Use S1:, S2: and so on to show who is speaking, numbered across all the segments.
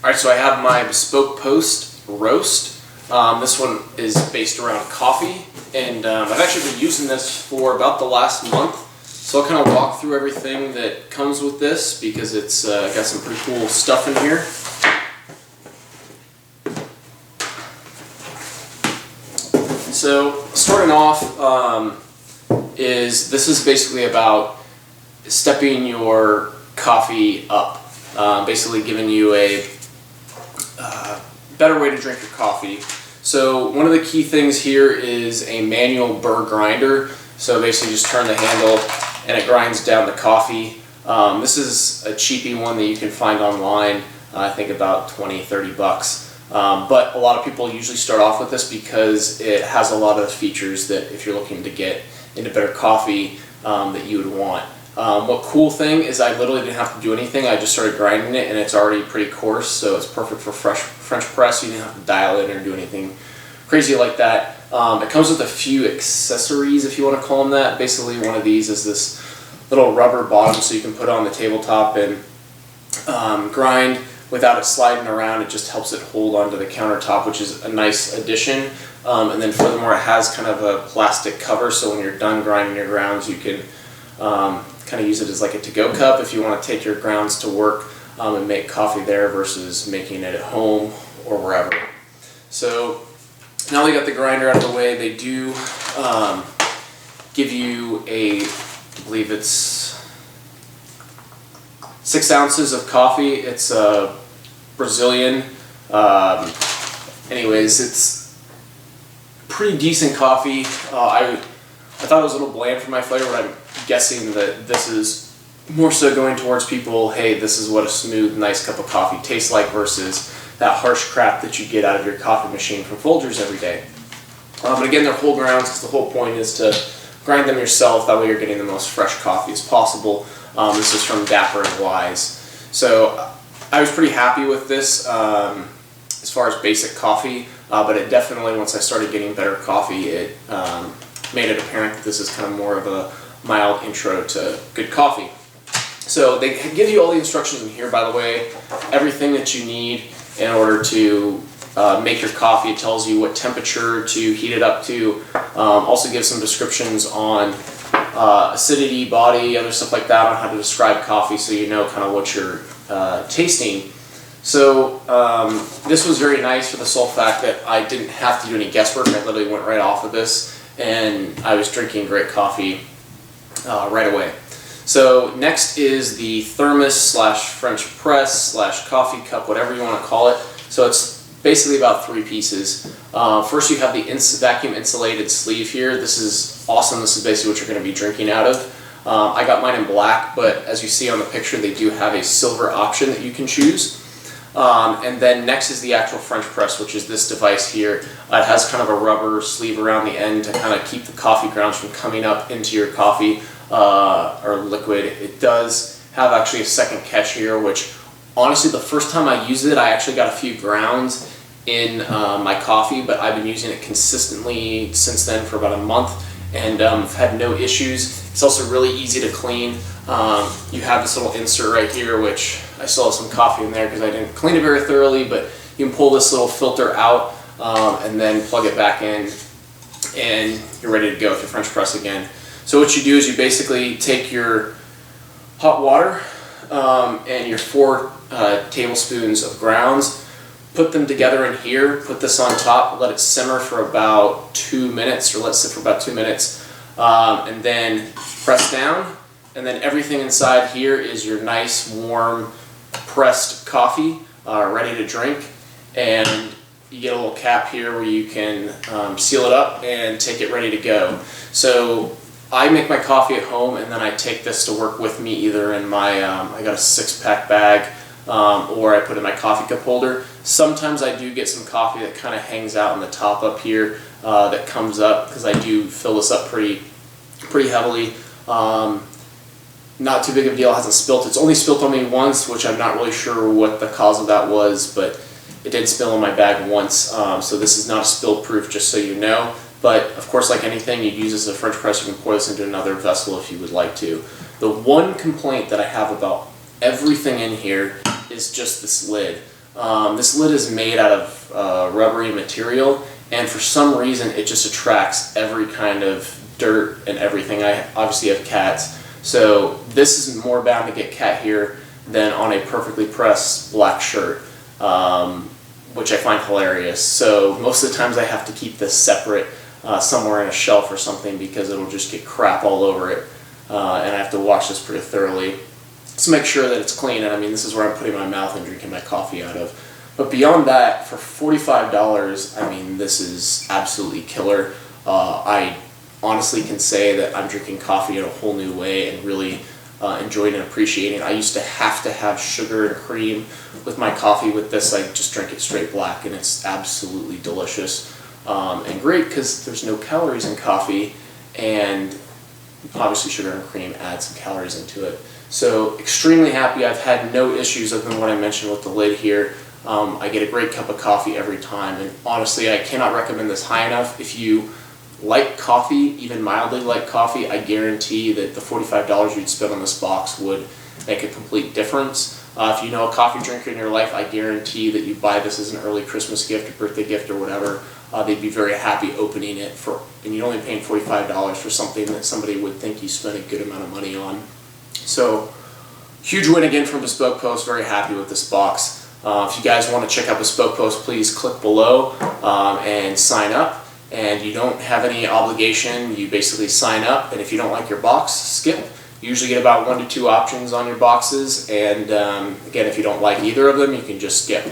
S1: Alright, so I have my Bespoke Post roast. This one is based around coffee, and I've actually been using this for about the last month. So I'll kind of walk through everything that comes with this because it's got some pretty cool stuff in here. So starting off, this is basically about stepping your coffee up, basically giving you a better way to drink your coffee. So one of the key things here is a manual burr grinder. So basically just turn the handle and it grinds down the coffee. This is a cheapy one that you can find online, I think about 20-30 bucks. But a lot of people usually start off with this because it has a lot of the features that if you're looking to get into better coffee that you would want. What cool thing is I literally didn't have to do anything. I just started grinding it and it's already pretty coarse, so it's perfect for French press. You didn't have to dial it or do anything crazy like that. It comes with a few accessories, if you want to call them that. Basically one of these is this little rubber bottom so you can put it on the tabletop and grind without it sliding around. It just helps it hold onto the countertop, which is a nice addition. And then furthermore, it has kind of a plastic cover, so when you're done grinding your grounds, you can kind of use it as like a to-go cup if you want to take your grounds to work and make coffee there versus making it at home or wherever. So now they got the grinder out of the way, they do give you I believe it's 6 ounces of coffee. It's Brazilian. Anyways, it's pretty decent coffee. I thought it was a little bland for my flavor, but I'm guessing that this is more so going towards people, hey, this is what a smooth, nice cup of coffee tastes like versus that harsh crap that you get out of your coffee machine from Folgers every day. But again, they're whole grounds because the whole point is to grind them yourself. That way you're getting the most fresh coffee as possible. This is from Dapper and Wise. So I was pretty happy with this as far as basic coffee, but it definitely, once I started getting better coffee, it made it apparent that this is kind of more of a mild intro to good coffee. So they give you all the instructions in here, by the way, everything that you need in order to make your coffee. It tells you what temperature to heat it up to. Also gives some descriptions on acidity, body, other stuff like that on how to describe coffee so you know kind of what you're tasting. So this was very nice for the sole fact that I didn't have to do any guesswork. I literally went right off of this and I was drinking great coffee right away. So next is the thermos slash French press slash coffee cup, whatever you want to call it. So it's basically about 3 pieces. First you have the vacuum insulated sleeve here. This is awesome. This is basically what you're going to be drinking out of. I got mine in black, but as you see on the picture, they do have a silver option that you can choose. And then next is the actual French press, which is this device here. It has kind of a rubber sleeve around the end to kind of keep the coffee grounds from coming up into your coffee or liquid. It does have actually a second catch here, which honestly the first time I used it, I actually got a few grounds in my coffee, but I've been using it consistently since then for about a month and I've had no issues. It's also really easy to clean. You have this little insert right here, which I still have some coffee in there because I didn't clean it very thoroughly, but you can pull this little filter out and then plug it back in and you're ready to go with your French press again. So what you do is you basically take your hot water and your 4 tablespoons of grounds, put them together in here, put this on top, let it simmer for about 2 minutes, or let it sit for about 2 minutes, and then press down, and then everything inside here is your nice, warm, pressed coffee, ready to drink, and you get a little cap here where you can seal it up and take it ready to go. So I make my coffee at home and then I take this to work with me either in my, I got a 6-pack bag, or I put in my coffee cup holder. Sometimes I do get some coffee that kind of hangs out in the top up here that comes up because I do fill this up pretty heavily. Not too big of a deal, it hasn't spilt. It's only spilt on me once, which I'm not really sure what the cause of that was, but it did spill in my bag once. So this is not a spill proof, just so you know. But of course, like anything, you'd use this as a French press. You can pour this into another vessel if you would like to. The one complaint that I have about everything in here is just this lid. This lid is made out of rubbery material, and for some reason it just attracts every kind of dirt and everything. I obviously have cats, so this is more bound to get cat hair than on a perfectly pressed black shirt, which I find hilarious. So most of the times I have to keep this separate somewhere in a shelf or something, because it'll just get crap all over it, and I have to wash this pretty thoroughly to make sure that it's clean. And I mean, this is where I'm putting my mouth and drinking my coffee out of. But beyond that, for $45, I mean, this is absolutely killer. I honestly can say that I'm drinking coffee in a whole new way and really enjoying and appreciating it. I used to have sugar and cream with my coffee. With this, I just drink it straight black, and it's absolutely delicious and great because there's no calories in coffee, and obviously sugar and cream add some calories into it. So extremely happy. I've had no issues other than what I mentioned with the lid here. I get a great cup of coffee every time, and honestly I cannot recommend this high enough. If you like coffee, even mildly like coffee, I guarantee that the $45 you'd spend on this box would make a complete difference. If you know a coffee drinker in your life, I guarantee that you buy this as an early Christmas gift or birthday gift or whatever. They'd be very happy opening it, and you're only paying $45 for something that somebody would think you spent a good amount of money on. So huge win again from Bespoke Post. Very happy with this box. If you guys want to check out Bespoke Post, please click below and sign up. And you don't have any obligation. You basically sign up, and if you don't like your box, skip. You usually get about 1 to 2 options on your boxes, and again, if you don't like either of them, you can just skip.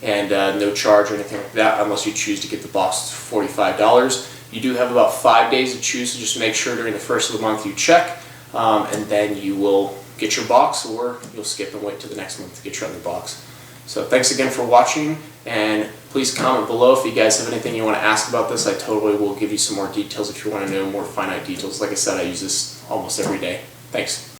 S1: And no charge or anything like that unless you choose to get the box for $45. You do have about 5 days to choose, so just make sure during the first of the month you check, and then you will get your box, or you'll skip and wait till the next month to get your other box. So thanks again for watching, and please comment below if you guys have anything you want to ask about this. I totally will give you some more details if you want to know more finite details. Like I said, I use this almost every day. Thanks.